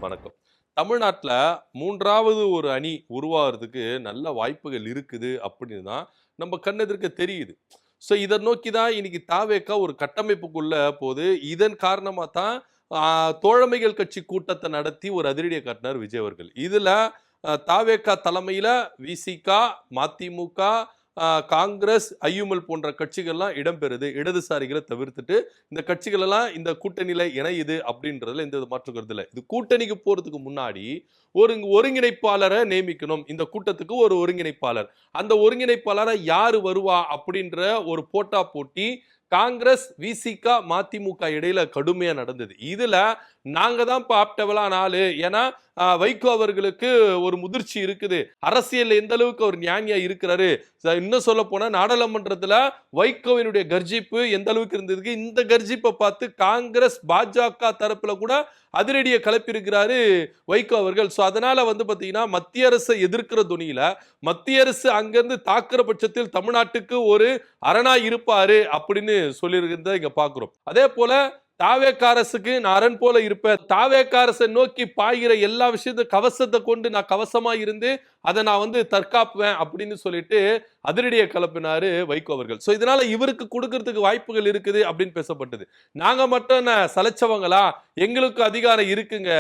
வணக்கம். தமிழ்நாட்டில் மூன்றாவது ஒரு அணி உருவாகிறதுக்கு நல்ல வாய்ப்புகள் இருக்குது அப்படின்னு தான் நம்ம கண்ணெதிர்க்க தெரியுது. ஸோ இதை நோக்கி தான் இன்னைக்கு தாவேக்கா ஒரு கட்டமைப்புக்குள்ள போது. இதன் காரணமாக தான் தோழமைகள் கட்சி கூட்டத்தை நடத்தி ஒரு அதிரடியை காட்டினார் விஜய் அவர்கள். இதில் தாவேக்கா தலைமையில் விசிகா, மதிமுக, காங்கிரஸ், ஐயுமல் போன்ற கட்சிகள்லாம் இடம்பெறுது. இடதுசாரிகளை தவிர்த்துட்டு இந்த கட்சிகள் எல்லாம் இந்த கூட்டணியில இணையுது அப்படின்றதுல எந்த மாற்று கருத்து இல்லை. இது கூட்டணிக்கு போறதுக்கு முன்னாடி ஒரு ஒருங்கிணைப்பாளரை நியமிக்கணும். இந்த கூட்டத்துக்கு ஒரு ஒருங்கிணைப்பாளர், அந்த ஒருங்கிணைப்பாளரை யாரு வருவா அப்படின்ற ஒரு போட்டா போட்டி காங்கிரஸ், விசிகா, மதிமுக இடையில கடுமையா நடந்தது. இதுல நாங்க தான் ஆப்டபிளான ஆளு. ஏன்னா வைகோ அவர்களுக்கு ஒரு முதிர்ச்சி இருக்குது, அரசியல் எந்த அளவுக்கு அவர் ஞானியா இருக்கிறாரு. இன்னும் சொல்ல போனா நாடாளுமன்றத்துல வைகோவினுடைய கர்ஜிப்பு எந்த அளவுக்கு இருந்ததுக்கு, இந்த கர்ஜிப்பை பார்த்து காங்கிரஸ், பாஜக தரப்புல கூட அதிரடியை கிளப்பியிருக்கிறாரு வைகோ அவர்கள். ஸோ அதனால பாத்தீங்கன்னா மத்திய அரசை எதிர்க்கிற துணியில மத்திய அரசு அங்கிருந்து தாக்குற பட்சத்தில் தமிழ்நாட்டுக்கு ஒரு அரணா இருப்பாரு அப்படின்னு சொல்லியிருக்கிறத இங்க பாக்குறோம். அதே போல தாவேக்கா அரசுக்கு நான் அரண் போல இருப்பேன், தாவேக்கா அரசை நோக்கி பாய்கிற எல்லா விஷயத்தையும் கவசத்தை கொண்டு நான் கவசமா இருந்து அதை நான் தற்காப்புவேன் அப்படின்னு சொல்லிட்டு அதிரடியை கலப்பினாரு வைகோ அவர்கள். ஸோ இதனால இவருக்கு கொடுக்கறதுக்கு வாய்ப்புகள் இருக்குது அப்படின்னு பேசப்பட்டது. நாங்க மட்டும் சலைச்சவங்களா, எங்களுக்கு அதிகாரம் இருக்குங்க,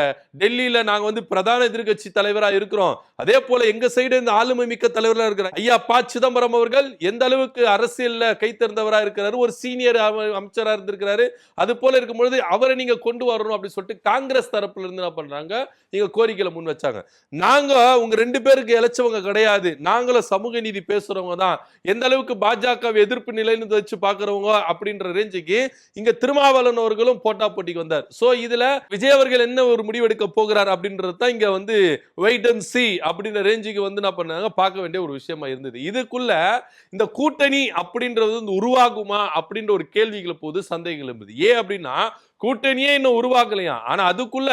டெல்லியில நாங்க பிரதான எதிர்கட்சி தலைவரா இருக்கிறோம், அதே போல எங்க சைடு இந்த ஆளுமை மிக்க தலைவர்களா இருக்கிற ஐயா ப சிதம்பரம் அவர்கள் எந்த அளவுக்கு அரசியல்ல கை தேர்ந்தவரா இருக்கிறாரு, ஒரு சீனியர் அமைச்சரா இருந்திருக்கிறாரு. அது போல இருக்கும்பொழுது அவரை நீங்க கொண்டு வரணும் அப்படின்னு சொல்லிட்டு காங்கிரஸ் தரப்புல இருந்து என்ன பண்றாங்க, நீங்க கோரிக்கையில முன் வச்சாங்க. நாங்க உங்க ரெண்டு பேருக்கு இழைச்சவங்க கிடையாது, நாங்களும் சமூக நீதி பேசுறவங்க தான், எந்த அளவுக்கு பாஜக எதிர்ப்பு நிலைன்னு வச்சு பாக்குறவங்க அப்படின்ற ரேஞ்சுக்கு இங்க திருமாவளவன் அவர்களும் போட்டா போட்டிக்கு வந்தார். சோ இதுல விஜய் அவர்கள் என்ன ஒரு முடிவெடுக்க போகிறார் அப்படின்றது தான் இங்க வெயிட் அண்ட் சி அப்படின்ற ரேஞ்சுக்கு என்ன பண்ணாங்க பார்க்க வேண்டிய ஒரு விஷயமா இருந்தது. இதுக்குள்ள இந்த கூட்டணி அப்படின்றது உருவாகுமா அப்படின்ற ஒரு கேள்விகள் போது சந்தேகங்கள் இருந்தது. ஏன் அப்படின்னா கூட்டணியே இன்னும் உருவாக்கலையா, ஆனா அதுக்குள்ள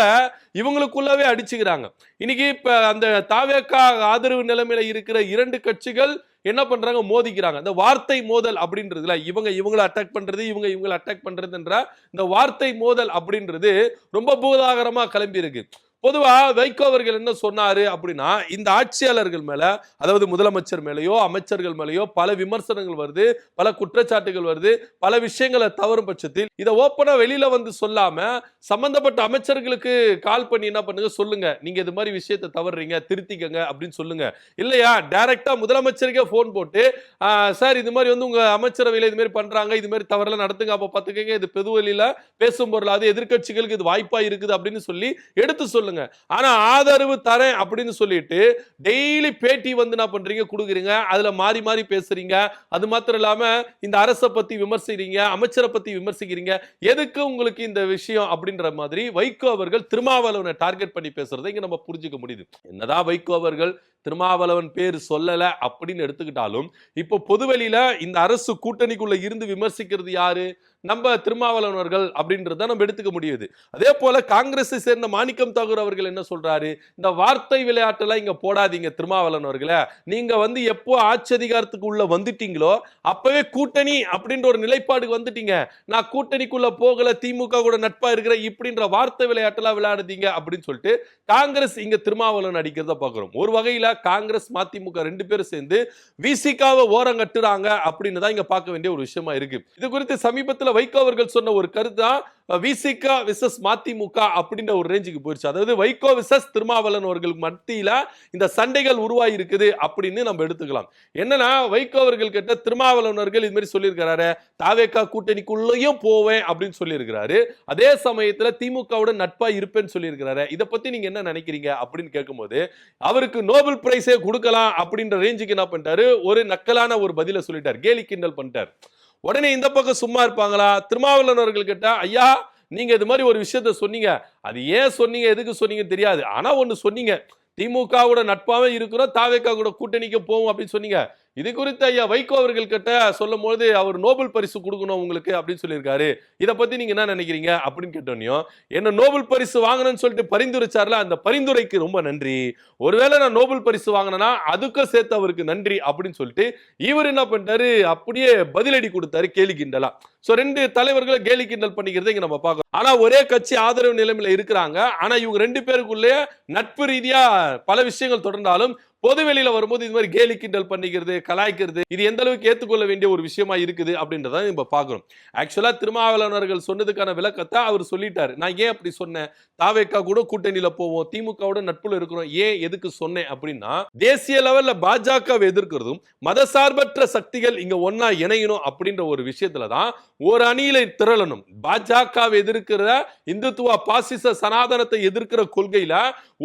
இவங்களுக்குள்ளவே அடிச்சுக்கிறாங்க. இன்னைக்கு இப்ப அந்த தாவேக்கா ஆதரவு நிலைமையில இருக்கிற இரண்டு கட்சிகள் என்ன பண்றாங்க, மோதிக்கிறாங்க. இந்த வார்த்தை மோதல் அப்படின்றதுல இவங்களை அட்டாக் பண்றது, இவங்களை அட்டாக் பண்றதுன்ற இந்த வார்த்தை மோதல் அப்படின்றது ரொம்ப பூதாகரமா கிளம்பி இருக்கு. பொதுவா வைகோ அவர்கள் என்ன சொன்னாரு அப்படின்னா, இந்த ஆட்சியாளர்கள் மேல, அதாவது முதலமைச்சர் மேலேயோ அமைச்சர்கள் மேலேயோ பல விமர்சனங்கள் வருது, பல குற்றச்சாட்டுகள் வருது, பல விஷயங்களை தவறும் பட்சத்தில் இதை ஓப்பனா வெளியில சொல்லாம சம்பந்தப்பட்ட அமைச்சர்களுக்கு கால் பண்ணி என்ன பண்ணுங்க, சொல்லுங்க நீங்க இது மாதிரி விஷயத்தை தவறுறீங்க, திருத்திக்கங்க அப்படின்னு சொல்லுங்க. இல்லையா டைரக்டா முதலமைச்சருக்கே போன் போட்டு சார் இது மாதிரி உங்க அமைச்சரவையில இது மாதிரி பண்றாங்க, இது மாதிரி தவறெல்லாம் நடத்துங்க, அப்ப பாத்துக்கங்க, இது பெதுவெளியில பேசும் பொருள், அது எதிர்கட்சிகளுக்கு இது வாய்ப்பா இருக்குது அப்படின்னு சொல்லி எடுத்து சொல்லுங்க. ஆனா ஆதரவு தரேன் அப்படின்னு சொல்லிட்டு டெய்லி பேட்டி என்ன பண்றீங்க, கொடுக்குறீங்க, அதுல மாறி மாறி பேசுறீங்க. அது மாத்திரம் இல்லாம இந்த அரசை பத்தி விமர்சிக்கிறீங்க, அமைச்சரை பத்தி விமர்சிக்கிறீங்க. எதுக்கு உங்களுக்கு இந்த விஷயம் அப்படின்ற மாதிரி வைகோ அவர்கள் திருமாவளவனை டார்கெட் பண்ணி பேசுறதை இங்க நம்ம புரிஞ்சுக்க முடியுது. என்னதான் வைகோ அவர்கள் திருமாவளவன் பேர் சொல்லல அப்படின்னு எடுத்துக்கிட்டாலும் இப்போ பொதுவெளியில இந்த அரசு கூட்டணிக்குள்ள இருந்து விமர்சிக்கிறது யாரு, நம்ம திருமாவளவர்கள் அப்படின்றத நம்ம எடுத்துக்க முடியுது. அதே போல காங்கிரஸை சேர்ந்த மாணிக்கம் தாகூர் அவர்கள் என்ன சொல்றாரு, இந்த வார்த்தை விளையாட்டுலாம் இங்க போடாதீங்க திருமாவளவன் அவர்களே, நீங்க எப்போ ஆட்சி அதிகாரத்துக்கு உள்ள வந்துட்டீங்களோ அப்பவே கூட்டணி அப்படின்ற ஒரு நிலைப்பாடுக்கு வந்துட்டீங்க, நான் கூட்டணிக்குள்ள போகல, திமுக கூட நட்பா இருக்கிற இப்படின்ற வார்த்தை விளையாட்டுலாம் விளையாடுதீங்க அப்படின்னு சொல்லிட்டு காங்கிரஸ் இங்க திருமாவளவன் அடிக்கிறத பாக்குறோம். ஒரு வகையில காங்கிரஸ், மதிமுக ரெண்டு பேரும் சேர்ந்து விசிகாவை ஓரம் கட்டுறாங்க அப்படின்னு தான் இங்க பார்க்க வேண்டிய ஒரு விஷயமா இருக்கு. இது குறித்து சமீபத்தில் வைகோ அவர்கள் சொன்ன ஒரு கருத்தா விசிகா விசஸ் மதிமுக அப்படின்ற ஒரு ரேஞ்சுக்கு போயிருச்சு. அதாவது வைகோ விசஸ் திருமாவளவன் அவர்களுக்கு மத்தியில இந்த சண்டைகள் உருவாகி இருக்குது அப்படின்னு நம்ம எடுத்துக்கலாம். என்னன்னா வைகோ அவர்கள் கிட்ட திருமாவளவன் அவர்கள் இது மாதிரி சொல்லியிருக்கிறாரு, தாவேக்கா கூட்டணிக்குள்ளேயும் போவேன் அப்படின்னு சொல்லியிருக்கிறாரு. அதே சமயத்துல திமுகவுடன் நட்பா இருப்பேன்னு சொல்லியிருக்கிறாரு. இதை பத்தி நீங்க என்ன நினைக்கிறீங்க அப்படின்னு கேட்கும்போது அவருக்கு நோபல் பிரைஸே கொடுக்கலாம் அப்படின்ற ரேஞ்சுக்கு என்ன பண்ணிட்டாரு, ஒரு நக்கலான ஒரு பதில சொல்லிட்டார், கேலி கிண்டல் பண்ணிட்டார். உடனே இந்த பக்கம் சும்மா இருப்பாங்களா, திருமாவளவன் அவர்கள் கிட்ட ஐயா நீங்க இது மாதிரி ஒரு விஷயத்த சொன்னீங்க, அது ஏன் சொன்னீங்க, எதுக்கு சொன்னீங்க தெரியாது, ஆனா ஒண்ணு சொன்னீங்க, திமுகவோட நட்பாவே இருக்கிறோம், தாவேக்கா கூட கூட்டணிக்கு போவோம் அப்படின்னு சொன்னீங்க, இது குறித்து ஐயா வைகோ அவர்கள் கிட்ட சொல்லும் போது அவர் நோபல் பரிசு கொடுக்கணும் உங்களுக்கு அப்படின்னு சொல்லியிருக்காரு. இதை பத்தி நீங்க என்ன நினைக்கிறீங்க அப்படின்னு கேட்டோன்னையும், என்ன நோபல் பரிசு வாங்கணும்னு சொல்லிட்டு பரிந்துரைச்சார்ல, அந்த பரிந்துரைக்கு ரொம்ப நன்றி. ஒருவேளை நான் நோபல் பரிசு வாங்கினா அதுக்கும் சேர்த்து அவருக்கு நன்றி அப்படின்னு சொல்லிட்டு இவர் என்ன பண்ணிட்டாரு, அப்படியே பதிலடி கொடுத்தாரு கேலி கிண்டலா. சோ 2 தலைவர்களை கேலி கிண்டல் பண்ணிக்கிறதை இங்க நம்ம பார்க்கணும். ஆனா ஒரே கட்சி ஆதரவு நிலைமையில இருக்கிறாங்க. ஆனா இவங்க 2 பேருக்குள்ளே நட்பு ரீதியா பல விஷயங்கள் தொடர்ந்தாலும் பொது வெளியில வரும்போது இது மாதிரி கேலி கிண்டல் பண்ணிக்கிறது, கலாய்க்கிறது, இது எந்த அளவுக்கு ஏத்துக்கொள்ள வேண்டிய ஒரு விஷயமா இருக்குது அப்படின்றத நம்ம பார்க்கிறோம். ஆக்சுவலா திருமாவளவன் அவர்கள் சொன்னதுக்கான விளக்கத்தை அவர் சொல்லிட்டாரு. நான் ஏன் அப்படி சொன்னேன், தாவேகா கூட கூட்டணியில போவோம், திமுகவோட நட்புல இருக்கிறோம், ஏன் எதுக்கு சொன்னேன் அப்படின்னா, தேசிய லெவல்ல பாஜகவை எதிர்க்கிறதும் மதசார்பற்ற சக்திகள் இங்க ஒன்னா இணையணும் அப்படின்ற ஒரு விஷயத்துல தான் ஒரு அணியில திரளணும். பாஜகவை எதிர்க்கிற இந்துத்துவ பாசிச சனாதனத்தை எதிர்க்கிற கொள்கையில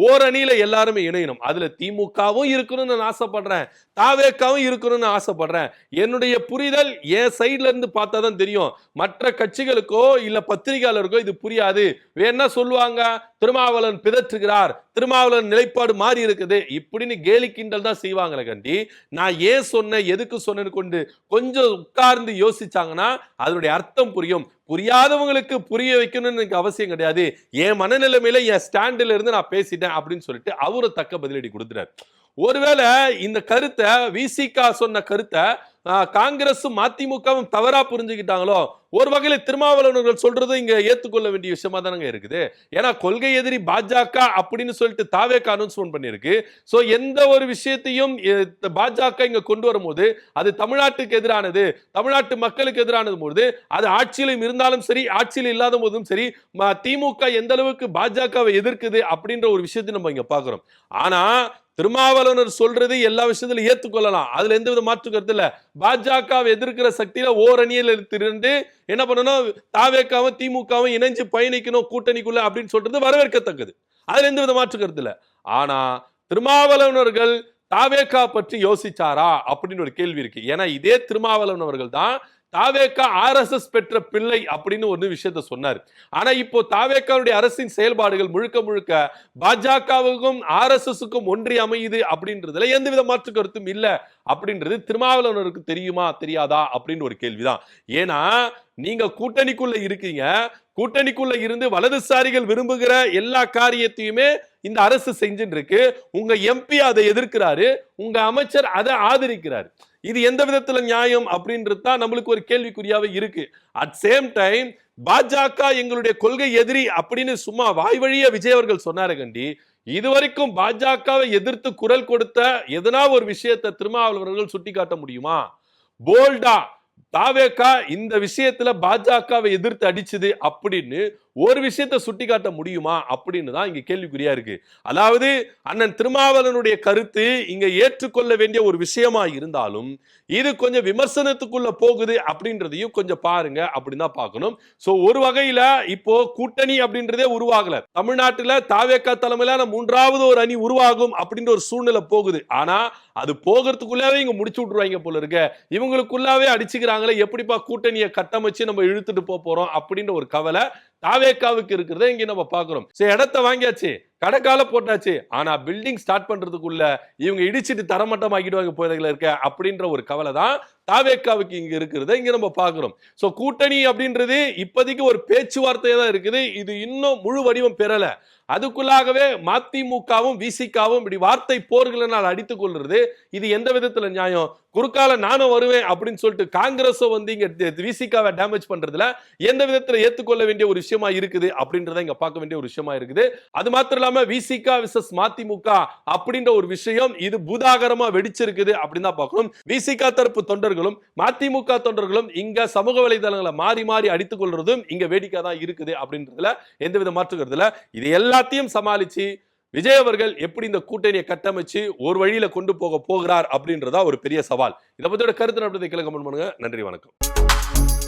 ஓர் அணியில எல்லாருமே இணையணும். அதுல திமுகவும் இருக்கணும்னு நான் ஆசைப்படுறேன், தாவேகாவும் இருக்கணும்னு ஆசைப்படுறேன். என்னுடைய புரிதல் என் சைட்ல இருந்து பார்த்தா தான் தெரியும். மற்ற கட்சிகளுக்கோ இல்ல பத்திரிகையாளருக்கோ இது புரியாது. வேணா சொல்லுவாங்க, திருமாவளவன் பிதற்றுகிறார், திருமாவளவன் நிலைப்பாடு மாறி இருக்குது இப்படின்னு கேலி கிண்டல் தான் செய்வாங்களே கண்டி, நான் ஏன் சொன்னேன் எதுக்கு சொன்னேன்னு கொண்டு கொஞ்சம் உட்கார்ந்து யோசிச்சாங்கன்னா அதனுடைய அர்த்தம் புரியும். புரியாதவங்களுக்கு புரிய வைக்கணும்னு எனக்கு அவசியம் கிடையாது. என் மனநிலைமையில என் ஸ்டாண்டில் இருந்து நான் பேசிட்டேன் அப்படின்னு சொல்லிட்டு அவரு தக்க பதிலடி கொடுத்துறாரு. ஒருவேளை இந்த கருத்தை விசிகா சொன்ன கருத்தை காங்கிரசும் மதிமுகவும் தவறா புரிஞ்சுக்கிட்டாங்களோ, ஒரு வகையில திருமாவளவர்கள் சொல்றது இங்க ஏத்துக்கொள்ள வேண்டிய விஷயமா தானங்க இருக்குது. ஏன்னா கொள்கை எதிரி பாஜக அப்படின்னு சொல்லிட்டு தாவேகா அனௌன்ஸ்மென்ட் பண்ணிருக்கு. சோ எந்த ஒரு விஷயத்தையும் பாஜக இங்க கொண்டு வரும்போது அது தமிழ்நாட்டுக்கு எதிரானது, தமிழ்நாட்டு மக்களுக்கு எதிரானது போது, அது ஆட்சியிலும் இருந்தாலும் சரி ஆட்சியில் இல்லாத போதும் சரி, திமுக எந்த அளவுக்கு பாஜகவை எதிர்க்குது அப்படின்ற ஒரு விஷயத்தை நம்ம இங்க பாக்குறோம். ஆனா திருமாவளவனர் சொல்றது எல்லா விஷயத்திலும் ஏத்துக்கொள்ளலாம், அதுல எந்த வித மாற்று கருத்து இல்ல. பாஜகவை எதிர்க்கிற சக்தியில ஓரணியில் இருந்து என்ன பண்ணணும், தாவேகாவும் திமுகவும் இணைஞ்சு பயணிக்கணும் கூட்டணிக்குள்ள அப்படின்னு சொல்றது வரவேற்கத்தக்கது, அதுல எந்த வித மாற்று கருத்து இல்ல. ஆனா திருமாவளவனர்கள் தாவேகா பற்றி யோசிச்சாரா அப்படின்னு ஒரு கேள்வி இருக்கு. ஏன்னா இதே திருமாவளவன் அவர்கள் தான் தாவேகா RSS பெற்ற பிள்ளை அப்படின்னு ஒரு விஷயத்தை சொன்னார். ஆனா இப்போ தாவேகாவுடைய அரசின் செயல்பாடுகள் முழுக்க முழுக்க பாஜகவுக்கும் RSSக்கும் ஒன்றி அமையுது அப்படின்றதுல எந்தவித மாற்று கருத்தும் இல்ல அப்படின்றது திருமாவளவனருக்கு தெரியுமா தெரியாதா அப்படின்னு ஒரு கேள்விதான். ஏன்னா நீங்க கூட்டணிக்குள்ள இருக்கீங்க, கூட்டணிக்குள்ள இருந்து வலதுசாரிகள் விரும்புகிற எல்லா காரியத்தையுமே இந்த அரசு செஞ்சுட்டு இருக்கு. உங்க MP அதை எதிர்க்கிறாரு, உங்க அமைச்சர் அதை ஆதரிக்கிறாரு. இது எந்த விதத்துல நியாயம் அப்படின்றது தான் நம்மளுக்கு ஒரு கேள்விக்குறியாவே இருக்கு. அட் சேம் டைம் பாஜக எங்களுடைய கொள்கை எதிரி அப்படின்னு சும்மா வாய் வழியா விஜய் அவர்கள் சொன்னாரு கண்டி, இதுவரைக்கும் பாஜகவை எதிர்த்து குரல் கொடுத்த எதனா ஒரு விஷயத்தை திருமாவளவர்கள் சுட்டி காட்ட முடியுமா? போல்டா தாவேகா இந்த விஷயத்துல பாஜகவை எதிர்த்து அடிச்சது அப்படின்னு ஒரு விஷயத்தை சுட்டி காட்ட முடியுமா அப்படின்னு தான் இங்க கேள்விக்குறியா இருக்கு. அதாவது அண்ணன் திருமாவளவனுடைய கருத்து இங்க ஏற்றுக்கொள்ள வேண்டிய ஒரு விஷயமா இருந்தாலும் இது கொஞ்சம் விமர்சனத்துக்குள்ள போகுது அப்படின்றதையும் கொஞ்சம் பாருங்க அப்படின்னு தான் பார்க்கணும். சோ ஒரு வகையில இப்போ கூட்டணி அப்படின்றதே உருவாகல, தமிழ்நாட்டுல தாவேகா தலைமையிலான 3வது ஒரு அணி உருவாகும் அப்படின்ற ஒரு சூழ்நிலை போகுது. ஆனா அது போகிறதுக்குள்ளாவே இங்க முடிச்சு விட்டுருவாங்க போல இருக்க, இவங்களுக்குள்ளாவே அடிச்சுக்கிறாங்களே, எப்படிப்பா கூட்டணியை கட்டமைச்சு நம்ம இழுத்துட்டு போறோம் அப்படின்ற ஒரு கவலை தாவேகாவுக்கு இருக்கிறத இங்க நம்ம பாக்குறோம். சரி, இடத்தை வாங்கியாச்சு, கடைக்கால போட்டாச்சு, ஆனா பில்டிங் ஸ்டார்ட் பண்றதுக்குள்ள இவங்க இடிச்சிட்டு தரமட்டமாக்கிடுவாங்க போறதுல இருக்க அப்படின்ற ஒரு கவலை தான் தாவேகாவுக்கு இங்க இருக்கிறத இங்க நம்ம பாக்குறோம். சோ கூட்டணி அப்படின்றது இப்போதைக்கு ஒரு பேச்சுவார்த்தை தான் இருக்குது, இது இன்னும் முழு வடிவம் பெறல. அதுக்குள்ளாகவே மதிமுகவும் விசிகாவும் இப்படி வார்த்தை போர்களினால் அடித்துக் கொள்றது இது எந்த விதத்துல நியாயம்? குறுக்கால நானும் வருவேன் அப்படின்னு சொல்லிட்டு காங்கிரஸும் வந்து இங்க விசிகாவை டேமேஜ் பண்றதுல எந்த விதத்துல ஏத்துக்கொள்ள வேண்டிய ஒரு விஷயமா இருக்குது அப்படின்றத இங்க பார்க்க வேண்டிய ஒரு விஷயமா இருக்குது. அது மாத்திரம் இல்லாம விசிகா விசஸ் மதிமுக அப்படின்ற ஒரு விஷயம் இது பூதாகரமா வெடிச்சிருக்குது அப்படின்னு தான் பார்க்கணும். விசிகா தரப்பு தொண்டர்களும் மதிமுக தொண்டர்களும் இங்க சமூக வலைதளங்களை மாறி மாறி அடித்துக் கொள்றதும் இங்க வேடிக்கை தான் இருக்குது அப்படின்றதுல எந்தவித மாற்றுக்கிறது இல்ல. இது எல்லாத்தையும் சமாளிச்சு விஜய் அவர்கள் எப்படி இந்த கூட்டணியை கட்டமைச்சு ஒரு வழியில கொண்டு போகிறார் அப்படின்றதா ஒரு பெரிய சவால். இதை பத்தியோட கருத்து நடப்பதை கமெண்ட் பண்ணுங்க. நன்றி, வணக்கம்.